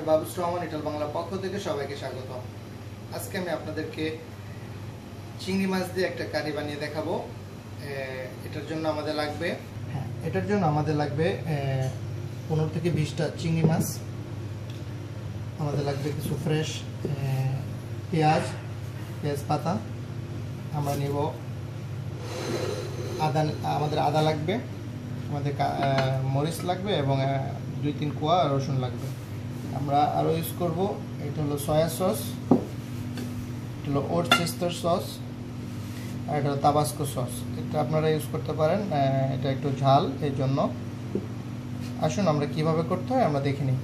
আমি বাবুস রহমান ইটাল বাংলার পক্ষ থেকে সবাইকে স্বাগত। আজকে আমি আপনাদেরকে চিংড়ি মাছ দিয়ে একটা কারি বানিয়ে দেখাবো। এটার জন্য আমাদের লাগবে 15 থেকে 20টা চিংড়ি মাছ। আমাদের লাগবে কিছু ফ্রেশ পেঁয়াজ পাতা। আমরা নিব আদা, আমাদের আদা লাগবে, আমাদের মরিচ লাগবে এবং 2-3 কোয়া রসুন লাগবে। আমরা আরও ইউজ করব, এটা হলো সয়া সস, এটা হলো ওরচেস্টার সস, আর এটা হলো তাবাস্কো সস। এটা আপনারা ইউজ করতে পারেন, এটা একটু ঝাল এই জন্য। আসুন আমরা কিভাবে করতে হয় আমরা দেখে নিই।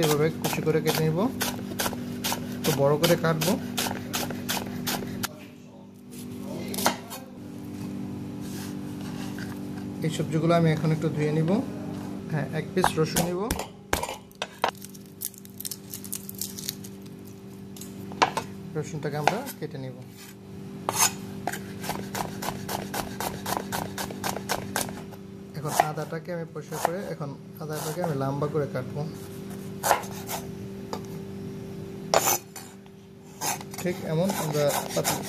এভাবে কুচি করে কেটে নিব, একটু বড় করে কাটবো। এই সবজিগুলো আমি এখন একটু ধুয়ে নিব। হ্যাঁ, 1 পিস রসুন নিব, রসুনটাকে আমরা কেটে নিব। এখন আদাটাকে আমি পরিষ্কার করে আদাটাকে আমি লম্বা করে কাটবো, ঠিক এমন আমরা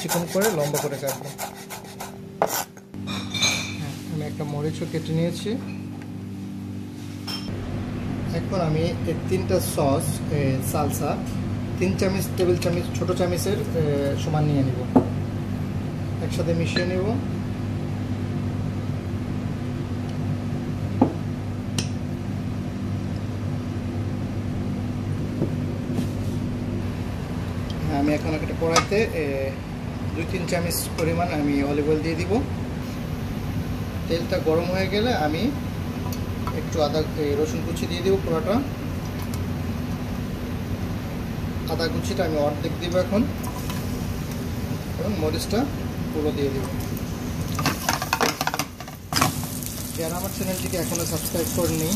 চিকন করে লম্বা করে কাটবো। আমি একটা মরিচও কেটে নিয়েছি। এখন আমি এই 3টা সস সালসা 3 চামচ টেবিল চামচ ছোট চামচের সমান নিয়ে নিব, একসাথে মিশিয়ে নেব। আমি এখন একটা কড়াইতে 2-3 চামচ পরিমাণ আমি অলিভ অয়েল দিয়ে দিব। তেলটা গরম হয়ে গেলে আমি একটু রসুন কুচি দিয়ে দিব পুরোটা। আদা কুচিটা আমি অর্ধেক দিব এখন, এবং মরিচটা পুরো দিয়ে দিব। যারা আমার চ্যানেলটিকে এখনও সাবস্ক্রাইব করেনি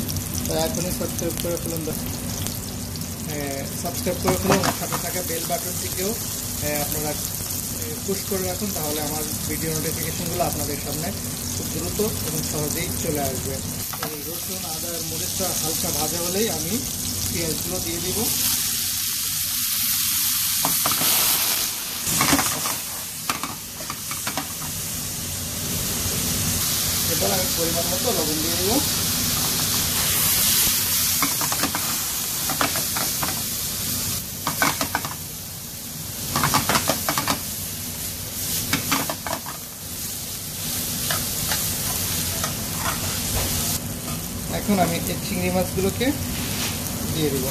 তারা এখনই সাবস্ক্রাইব করে ফেলুন, সাথে থাকা বেল বাটনটিকেও আপনারা পুশ করে রাখুন, তাহলে আমার ভিডিও নোটিফিকেশনগুলো আপনাদের সামনে খুব দ্রুত এবং সহজেই চলে আসবে। এই রসুন আদা আর মরিচটা হালকা ভাজা হলেই আমি পেঁয়াজগুলো দিয়ে দিব। এবার আমি পরিমাণ মতো লবণ দিয়ে দিব। এখন আমি এই চিংড়ি মাছগুলোকে দিয়ে দিব।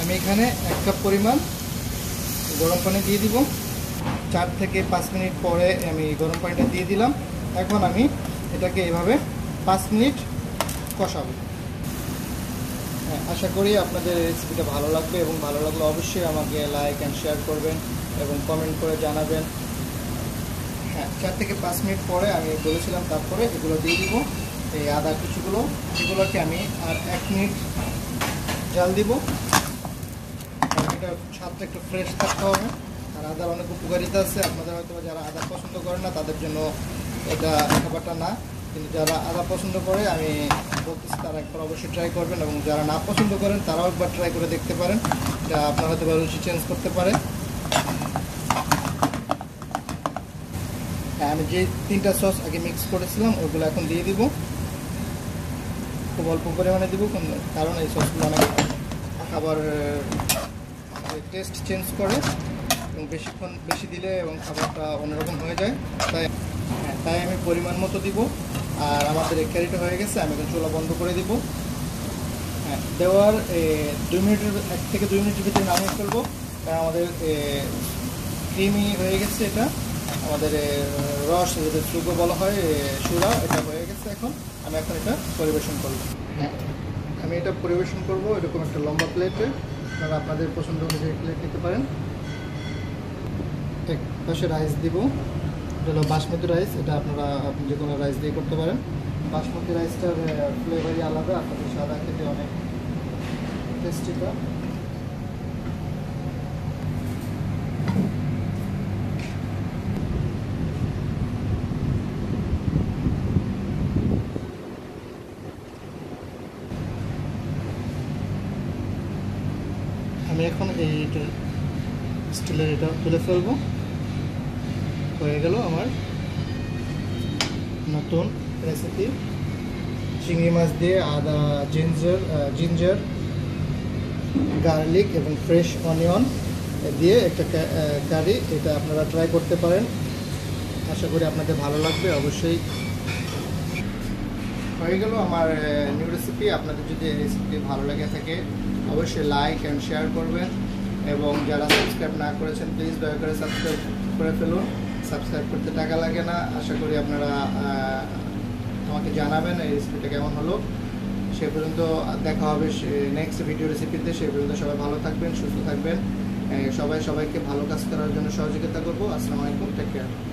আমি এখানে 1 কাপ পরিমাণ গরম পানি দিয়ে দিব। 4 থেকে 5 মিনিট পরে আমি গরম পানিটা দিয়ে দিলাম। এখন আমি এটাকে এভাবে 5 মিনিট কষাবো। আশা করি আপনাদের রেসিপিটা ভালো লাগবে, এবং ভালো লাগলে অবশ্যই আমাকে লাইক অ্যান্ড শেয়ার করবেন এবং কমেন্ট করে জানাবেন। হ্যাঁ, 4 থেকে 5 মিনিট পরে আমি বলেছিলাম, তারপরে এগুলো দিয়ে দিব। এই আদা কুচিগুলো, এগুলোকে আমি আর 1 মিনিট জাল দিব। এটা স্বাদটা একটু ফ্রেশ থাকতে হবে, আর আদার অনেক উপকারিতা আছে। আপনাদের হয়তো যারা আদা পছন্দ করেন না তাদের জন্য এটা খাবারটা না, কিন্তু যারা আদা পছন্দ করে আমি বলতেছি তারা একবার অবশ্যই ট্রাই করবেন, এবং যারা না পছন্দ করেন তারাও একবার ট্রাই করে দেখতে পারেন। এটা আপনারা হয়তো রুচি চেঞ্জ করতে পারে। হ্যাঁ, আমি যে 3টা সস আগে মিক্স করেছিলাম ওইগুলো এখন দিয়ে দিব। খুব অল্প পরিমাণে দিব, কারণ এই সসগুলো অনেক খাবার টেস্ট চেঞ্জ করে, এবং বেশি দিলে এবং খাবারটা অন্যরকম হয়ে যায়। তাই আমি পরিমাণ মতো দিব। আর আমাদের এই কারিটা হয়ে গেছে, আমি এখন চুলা বন্ধ করে দিব। হ্যাঁ, দেওয়ার 1 থেকে 2 মিনিটের ভিতরে নামিয়ে ফেলবো, কারণ আমাদের ক্রিমি হয়ে গেছে। এটা আমাদের রস, যেটা সুগো বলা হয়, সুরা, এটা হয়ে গেছে। এখন আমি এটা পরিবেশন করব। হ্যাঁ, আমি এটা পরিবেশন করব এরকম একটা লম্বা প্লেটে। আপনারা আপনাদের পছন্দ অনুযায়ী প্লেট নিতে পারেন। এক পাশে রাইস দিব, এটা হলো বাসমতি রাইস। এটা আপনি যে কোনো রাইস দিয়ে করতে পারেন। বাসমতি রাইসটার ফ্লেভারই আলাদা, আপনাদের সাদা খেতে অনেক টেস্টিটা। এটা স্টিলের এটা তুলে ফেলবো। হয়ে গেল আমার নতুন রেসিপি, চিংড়ি মাছ দিয়ে আদা, জিঞ্জার, গার্লিক এবং ফ্রেশ অনিয়ন দিয়ে একটা কারি। এটা আপনারা ট্রাই করতে পারেন, আশা করি আপনাদের ভালো লাগবে। অবশ্যই হয়ে গেল আমার নিউ রেসিপি। আপনাদের যদি এই রেসিপি ভালো লেগে থাকে অবশ্যই লাইক অ্যান্ড শেয়ার করবেন, এবং যারা সাবস্ক্রাইব না করেছেন প্লিজ দয়া করে সাবস্ক্রাইব করে ফেলুন। সাবস্ক্রাইব করতে টাকা লাগে না। আশা করি আপনারা আমাকে জানাবেন এই রেসিপিটা কেমন হলো। সে পর্যন্ত দেখা হবে নেক্সট ভিডিও রেসিপিতে। সে পর্যন্ত সবাই ভালো থাকবেন, সুস্থ থাকবেন। সবাইকে ভালো কাজ করার জন্য সহযোগিতা করবো। আসসালামু আলাইকুম, টেক কেয়ার।